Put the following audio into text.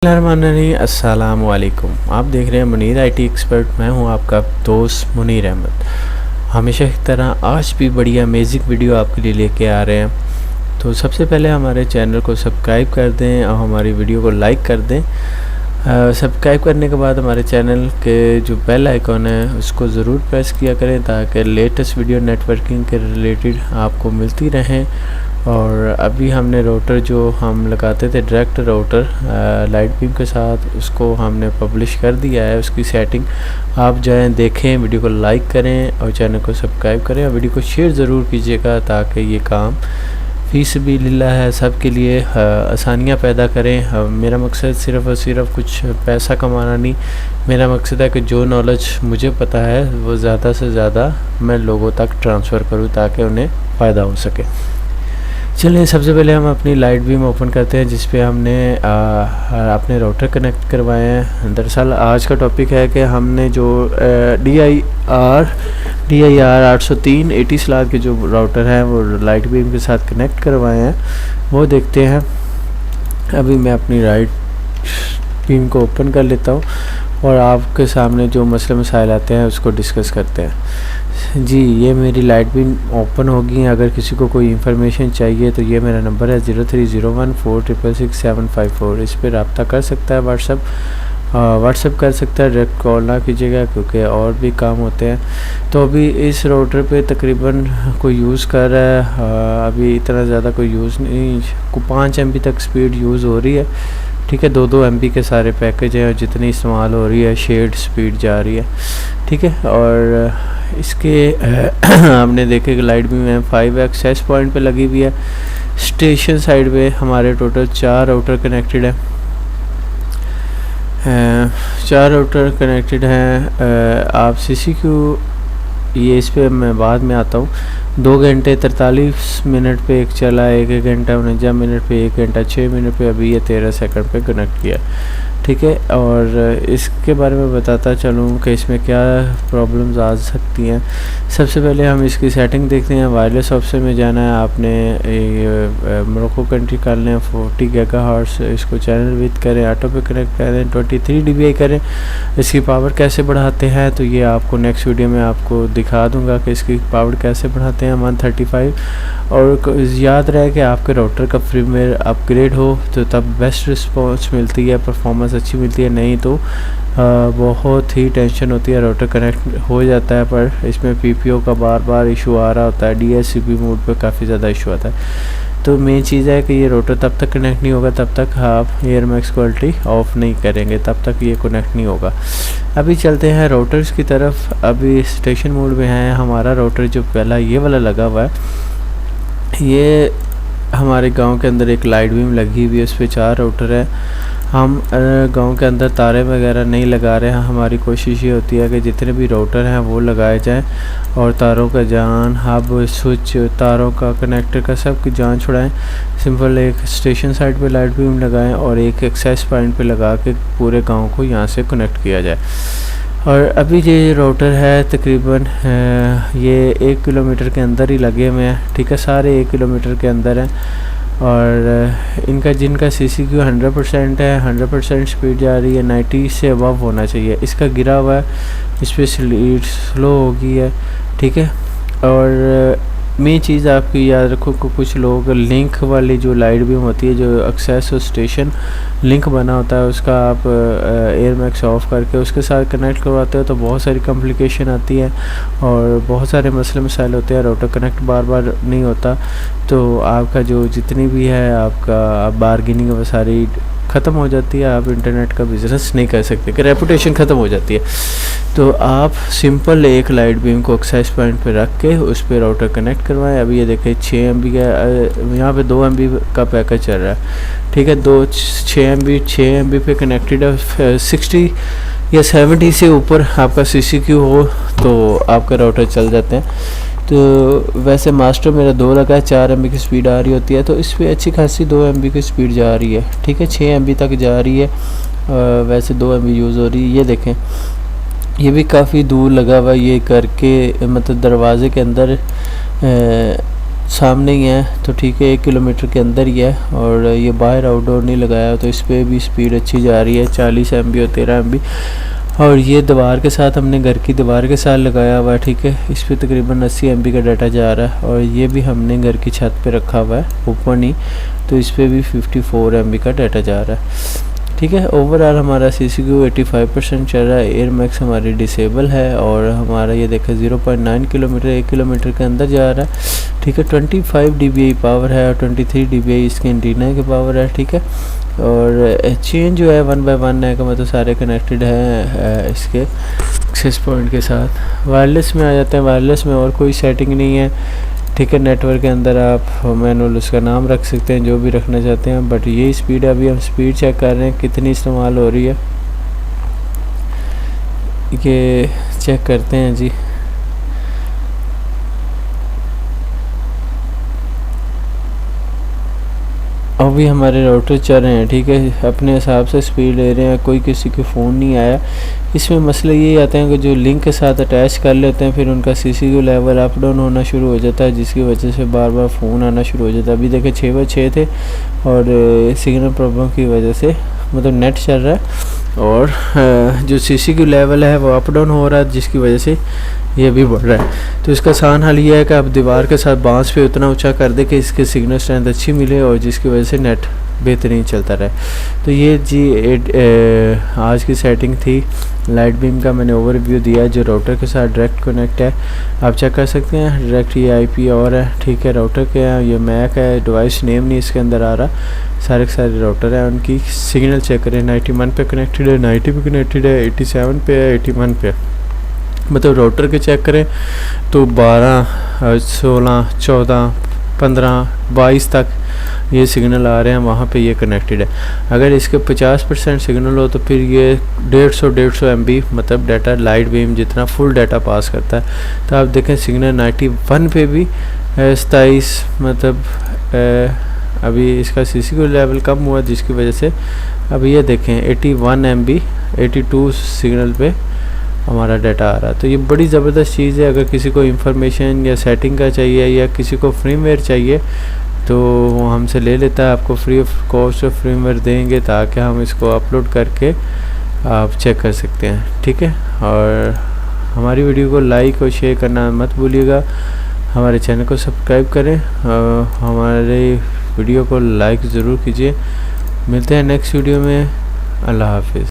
अस्सलाम वालेकुम। आप देख रहे हैं मुनीर आईटी एक्सपर्ट। मैं हूं आपका दोस्त मुनीर अहमद। हमेशा की तरह आज भी बड़ी अमेजिंग वीडियो आपके लिए लेके आ रहे हैं। तो सबसे पहले हमारे चैनल को सब्सक्राइब कर दें और हमारी वीडियो को लाइक कर दें। सब्सक्राइब करने के बाद हमारे चैनल के जो बेल आइकॉन है उसको ज़रूर प्रेस किया करें ताकि लेटेस्ट वीडियो नेटवर्किंग के रिलेटेड आपको मिलती रहें। और अभी हमने राउटर जो हम लगाते थे डायरेक्ट राउटर लाइट बीम के साथ, उसको हमने पब्लिश कर दिया है। उसकी सेटिंग आप जाएं देखें, वीडियो को लाइक करें और चैनल को सब्सक्राइब करें और वीडियो को शेयर ज़रूर कीजिएगा ताकि ये काम फ़ी सबिलिल्लाह है, सब के लिए आसानियाँ पैदा करें। मेरा मकसद सिर्फ़ और सिर्फ कुछ पैसा कमाना नहीं, मेरा मकसद है कि जो नॉलेज मुझे पता है वो ज़्यादा से ज़्यादा मैं लोगों तक ट्रांसफ़र करूँ ताकि उन्हें फ़ायदा हो सके। चलिए सबसे पहले हम अपनी लाइट बीम ओपन करते हैं जिस पे हमने अपने राउटर कनेक्ट करवाए हैं। दरअसल आज का टॉपिक है कि हमने जो DIR 803 80 स्लॉट के जो राउटर हैं वो लाइट बीम के साथ कनेक्ट करवाए हैं, वो देखते हैं। अभी मैं अपनी लाइट बीम को ओपन कर लेता हूँ और आपके सामने जो मसले मसाइल आते हैं उसको डिस्कस करते हैं। जी, ये मेरी लाइट बीम ओपन होगी। अगर किसी को कोई इन्फॉर्मेशन चाहिए तो ये मेरा नंबर है 0301466754। इस पर रब्ता कर सकता है, व्हाट्सअप कर सकता है, डायरेक्ट कॉल ना कीजिएगा क्योंकि और भी काम होते हैं। तो अभी इस राउटर पे तकरीबन कोई यूज़ कर रहा है, अभी इतना ज़्यादा कोई यूज़ नहीं, 5 MB तक स्पीड यूज़ हो रही है। ठीक है, 2-2 MB के सारे पैकेज हैं और जितनी इस्तेमाल हो रही है शेयर्ड स्पीड जा रही है। ठीक है, और इसके आपने देखे कि लाइट भी में 5 एक्सेस पॉइंट पे लगी हुई है। स्टेशन साइड पे हमारे टोटल 4 राउटर कनेक्टेड है, 4 राउटर कनेक्टेड हैं। आप CCQ ये इस पे मैं बाद में आता हूँ। 2 घंटे 43 मिनट पे एक चला, 1 घंटा 49 मिनट पे, 1 घंटा 6 मिनट पे, अभी ये 13 सेकंड पे कनेक्ट किया। ठीक है, और इसके बारे में बताता चलूँ कि इसमें क्या प्रॉब्लम्स आ सकती हैं। सबसे पहले हम इसकी सेटिंग देखते हैं। वायरलेस ऑप्शन में जाना है आपने, मोरक्को कंट्री कर लें, 40 GHz इसको चैनल विथ करें, ऑटो पे कनेक्ट करें, 23 dBi करें। इसकी पावर कैसे बढ़ाते हैं तो ये आपको नेक्स्ट वीडियो में आपको दिखा दूंगा कि इसकी पावर कैसे बढ़ाते हैं। 135 और याद रहे कि आपके राउटर का फर्मवेयर अपग्रेड हो तो तब बेस्ट रिस्पॉन्स मिलती है, परफॉर्मेंस अच्छी मिलती है, नहीं तो बहुत ही टेंशन होती है। राउटर कनेक्ट हो जाता है पर इसमें PPO का बार बार इशू आ रहा होता है, DHCP मोड पे काफ़ी ज़्यादा इशू आता है। तो मेन चीज़ है कि ये राउटर तब तक कनेक्ट नहीं होगा तब तक आप एयरमैक्स क्वालिटी ऑफ नहीं करेंगे, तब तक ये कनेक्ट नहीं होगा। अभी चलते हैं राउटर्स की तरफ। अभी स्टेशन मोड में है हमारा राउटर, जो पहला ये वाला लगा हुआ है। ये हमारे गांव के अंदर एक लाइट बीम लगी हुई है, उस पर 4 राउटर है। हम गांव के अंदर तारे वगैरह नहीं लगा रहे हैं। हमारी कोशिश ये होती है कि जितने भी राउटर हैं वो लगाए जाएं और तारों का जान, हब, स्विच, तारों का, कनेक्टर का, सब की जान छुड़ाएं। सिंपल एक स्टेशन साइड पे लाइट बीम लगाएं और एक एक्सेस पॉइंट पे लगा के पूरे गांव को यहाँ से कनेक्ट किया जाए। और अभी ये राउटर है तकरीबन ये 1 किलोमीटर के अंदर ही लगे हुए हैं। ठीक है, सारे 1 किलोमीटर के अंदर हैं और इनका जिनका CCQ 100% है, 100% स्पीड जा रही है, 90 से अबव होना चाहिए। इसका गिरा हुआ है, इस पर स्लो हो गई है। ठीक है, और मेन चीज़ आपकी याद रखो कि कुछ लोग लिंक वाली जो लाइट बीम होती है, जो एक्सेस और स्टेशन लिंक बना होता है, उसका आप एयरमैक्स ऑफ करके उसके साथ कनेक्ट करवाते हो तो बहुत सारी कॉम्प्लिकेशन आती है और बहुत सारे मसले मसाइल होते हैं। राउटर कनेक्ट बार बार नहीं होता तो आपका जो जितनी भी है आपका बारगेनिंग वो सारी ख़त्म हो जाती है, आप इंटरनेट का बिज़नेस नहीं कर सकते, कि रेपुटेशन ख़त्म हो जाती है। तो आप सिंपल एक लाइट बीम को एक्सेस पॉइंट पे रख के उस पर राउटर कनेक्ट करवाएं। अभी ये देखें 6 MB का, यहाँ पे 2 MB का पैकेज चल रहा है। ठीक है, 6 MB पे कनेक्टेड है। 60 या 70 से ऊपर आपका CCQ हो तो आपका राउटर चल जाते हैं। तो वैसे मास्टर मेरा 2 लगा है, 4 MB की स्पीड आ रही होती है, तो इस पर अच्छी खासी 2 MB की स्पीड जा रही है। ठीक है, 6 MB तक जा रही है, वैसे 2 MB यूज़ हो रही है। ये देखें, ये भी काफ़ी दूर लगा हुआ है, ये करके मतलब दरवाजे के अंदर सामने ही है, तो ठीक है 1 किलोमीटर के अंदर ही है। और ये बाहर आउटडोर नहीं लगाया, तो इस पर भी स्पीड अच्छी जा रही है, 40 MB और 13 MB। और ये दीवार के साथ हमने घर की दीवार के साथ लगाया हुआ है, ठीक है। इस पर तकरीबन 80 MB का डाटा जा रहा है। और ये भी हमने घर की छत पे रखा हुआ है, ऊपर नहीं, तो इस पर भी 54 MB का डाटा जा रहा है, ठीक है। ओवरऑल हमारा CCQ 85% चल रहा है। एयर मैक्स हमारी डिसेबल है। और हमारा ये देखें 0.9 किलोमीटर 1 किलोमीटर के अंदर जा रहा है, ठीक है। 25 dBi पावर है और 23 dBi इसके एंटीना की पावर है, ठीक है। और चेंज जो है 1 बाय 1 है, का मतलब सारे कनेक्टेड हैं इसके एक्सेस पॉइंट के साथ। वायरलेस में आ जाते हैं। वायरलेस में और कोई सेटिंग नहीं है, ठीक है। नेटवर्क के अंदर आप मैनुअल उसका नाम रख सकते हैं जो भी रखना चाहते हैं, बट ये स्पीड है। अभी हम स्पीड चेक कर रहे हैं कितनी इस्तेमाल हो रही है, ये चेक करते हैं जी। अभी हमारे राउटर चल रहे हैं, ठीक है। अपने हिसाब से स्पीड ले रहे हैं, कोई किसी के फ़ोन नहीं आया। इसमें मसले ये आते हैं कि जो लिंक के साथ अटैच कर लेते हैं, फिर उनका CCQ लेवल अप डाउन होना शुरू हो जाता है, जिसकी वजह से बार बार फ़ोन आना शुरू हो जाता है। अभी देखें 6 बाय 6 थे और सिग्नल प्रॉब्लम की वजह से मतलब नेट चल रहा है और जो CCQ लेवल है वो अप डाउन हो रहा है, जिसकी वजह से ये भी बढ़ रहा है। तो इसका आसान हल ये है कि आप दीवार के साथ बांस पे उतना ऊंचा कर दे कि इसके सिग्नल स्ट्रेंथ अच्छी मिले और जिसकी वजह से नेट बेहतरीन चलता रहे। तो ये जी आज की सेटिंग थी लाइट बीम का, मैंने ओवरव्यू दिया जो राउटर के साथ डायरेक्ट कनेक्ट है। आप चेक कर सकते हैं डायरेक्ट ये IP और है, ठीक है। राउटर के हैं, ये मैक है, डिवाइस नेम नहीं इसके अंदर आ रहा, सारे के सारे राउटर हैं। उनकी सिग्नल चेक करें, 91 पे कनेक्टेड है, 90 पे कनेक्टेड है, 87 पे है, 81 पे। मतलब राउटर के चेक करें तो 12, 16, 14, 15, 22 तक ये सिग्नल आ रहे हैं, वहाँ पे ये कनेक्टेड है। अगर इसके 50% सिग्नल हो तो फिर ये 150 MB मतलब डाटा लाइट बीम जितना फुल डाटा पास करता है। तो आप देखें सिग्नल 91 पे भी 27 मतलब अभी इसका CCQ लेवल कम हुआ, जिसकी वजह से अभी ये देखें 81 MB 82 सिग्नल पे हमारा डाटा आ रहा है। तो ये बड़ी ज़बरदस्त चीज़ है। अगर किसी को इंफॉर्मेशन या सेटिंग का चाहिए या किसी को फ्रीवेयर चाहिए तो वो हमसे ले लेता है, आपको फ्री ऑफ कॉस्ट फ्रीवेयर देंगे ताकि हम इसको अपलोड करके आप चेक कर सकते हैं, ठीक है। और हमारी वीडियो को लाइक और शेयर करना मत भूलिएगा, हमारे चैनल को सब्सक्राइब करें, हमारे वीडियो को लाइक ज़रूर कीजिए। मिलते हैं नेक्स्ट वीडियो में, अल्लाह हाफिज़।